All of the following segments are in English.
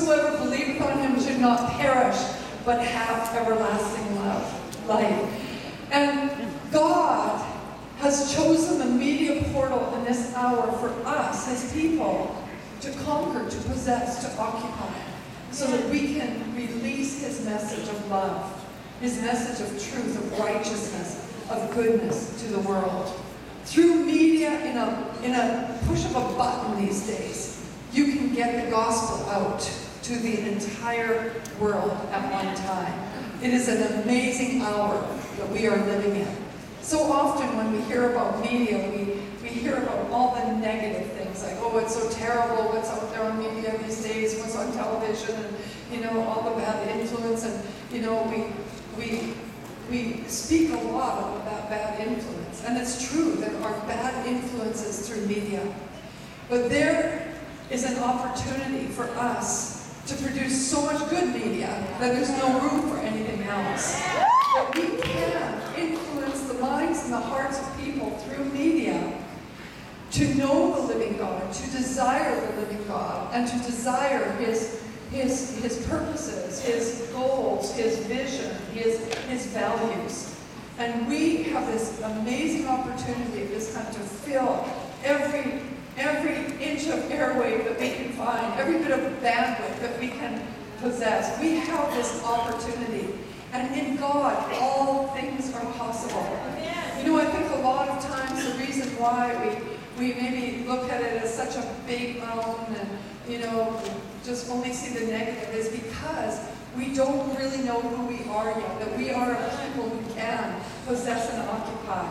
whosoever believeth on him should not perish, but have everlasting life. And God has chosen the media portal in this hour for us, his people, to conquer, to possess, to occupy, so that we can release his message of love, his message of truth, of righteousness, of goodness to the world. Through media, in a push of a button these days, you can get the gospel out to the entire world at one time. It is an amazing hour that we are living in. So often when we hear about media, we hear about all the negative things, like, oh, it's so terrible what's out there on media these days, what's on television, and, all the bad influence, and, we speak a lot about that bad influence. And it's true, there are bad influences through media. But there is an opportunity for us to produce so much good media that there's no room for anything else. That we can influence the minds and the hearts of people through media to know the living God, to desire the living God, and to desire his purposes, his goals, his vision, his values. And we have this amazing opportunity at this time to fill every inch of airwave that we can find, every bit of bandwidth that we can possess. We have this opportunity. And in God, all things are possible. I think a lot of times the reason why we maybe look at it as such a big mountain and, just only see the negative is because we don't really know who we are yet, that we are a people who can possess and occupy.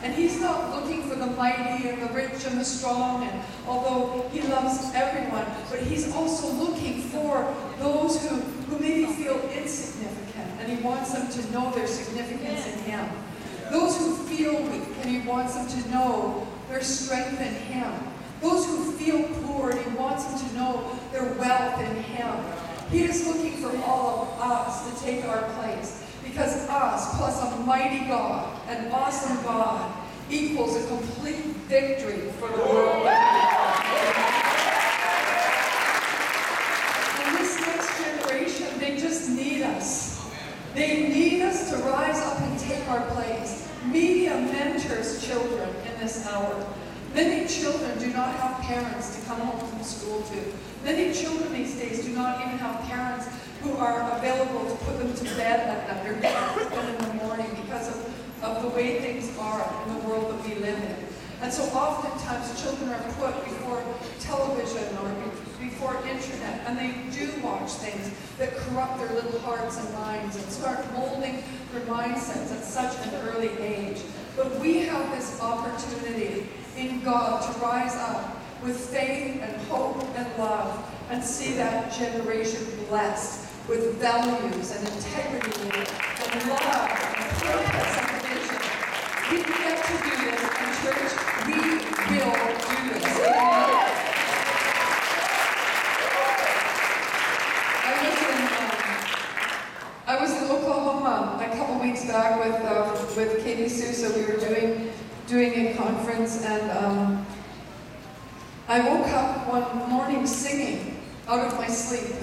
And he's not looking for the mighty and the rich and the strong, and although he loves everyone, but he's also looking for those who maybe feel insignificant, and he wants them to know their significance in him. Those who feel weak, and he wants them to know their strength in him. Those who feel poor, and he wants them to know their wealth in him. He is looking for all of us to take our place, because us plus a mighty God, an awesome God, equals a complete victory for the world. And this next generation, they just need us. They need us to rise up and take our place. Media mentors children in this hour. Many children do not have parents to come home from school to. Many children these days do not even have parents who are available to put them to bed at night or get them in the morning because of the way things are in the world that we live in. And so oftentimes children are put before television or before internet, and they do watch things that corrupt their little hearts and minds and start molding their mindsets at such an early age. But we have this opportunity in God to rise up with faith and hope and love and see that generation blessed with values and integrity and love and purpose and vision. We get to do this, and church, we will do this. Amen. I was in Oklahoma a couple weeks back with Katie Sousa. We were doing a conference, and I woke up one morning singing out of my sleep.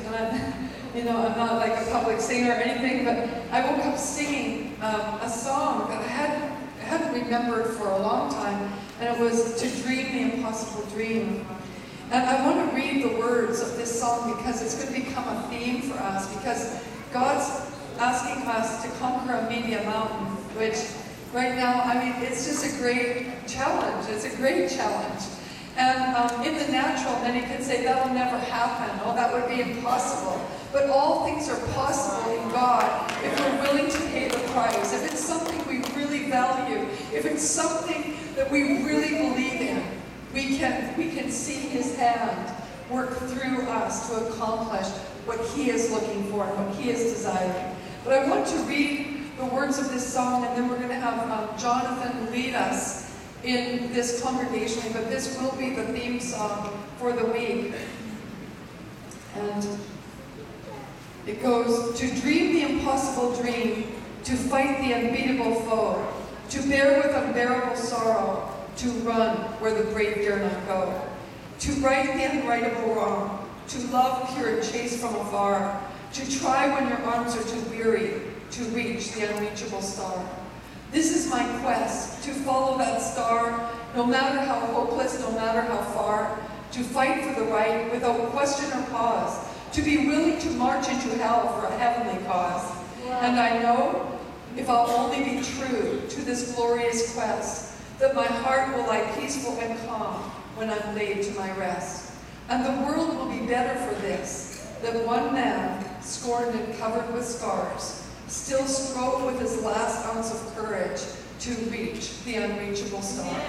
And I'm not like a public singer or anything, but I woke up singing a song that I hadn't remembered for a long time, and it was "To Dream the Impossible Dream." And I want to read the words of this song because it's going to become a theme for us, because God's asking us to conquer a media mountain, which right now, it's just a great challenge. It's a great challenge. And in the natural, many could say that'll never happen. Oh, that would be impossible. But all things are possible in God if we're willing to pay the price. If it's something we really value, if it's something that we really believe in, we can see his hand work through us to accomplish what he is looking for and what he is desiring. But I want to read the words of this song, and then we're going to have Jonathan lead us in this congregation, but this will be the theme song for the week. And it goes: to dream the impossible dream, to fight the unbeatable foe, to bear with unbearable sorrow, to run where the brave dare not go, to right the unrightable wrong, to love pure and chaste from afar, to try when your arms are too weary, to reach the unreachable star. This is my quest, to follow that star, no matter how hopeless, no matter how far, to fight for the right without question or pause, to be willing to march into hell for a heavenly cause. And I know, if I'll only be true to this glorious quest, that my heart will lie peaceful and calm when I'm laid to my rest. And the world will be better for this, that one man, scorned and covered with scars, still strove with his last ounce of courage to reach the unreachable star.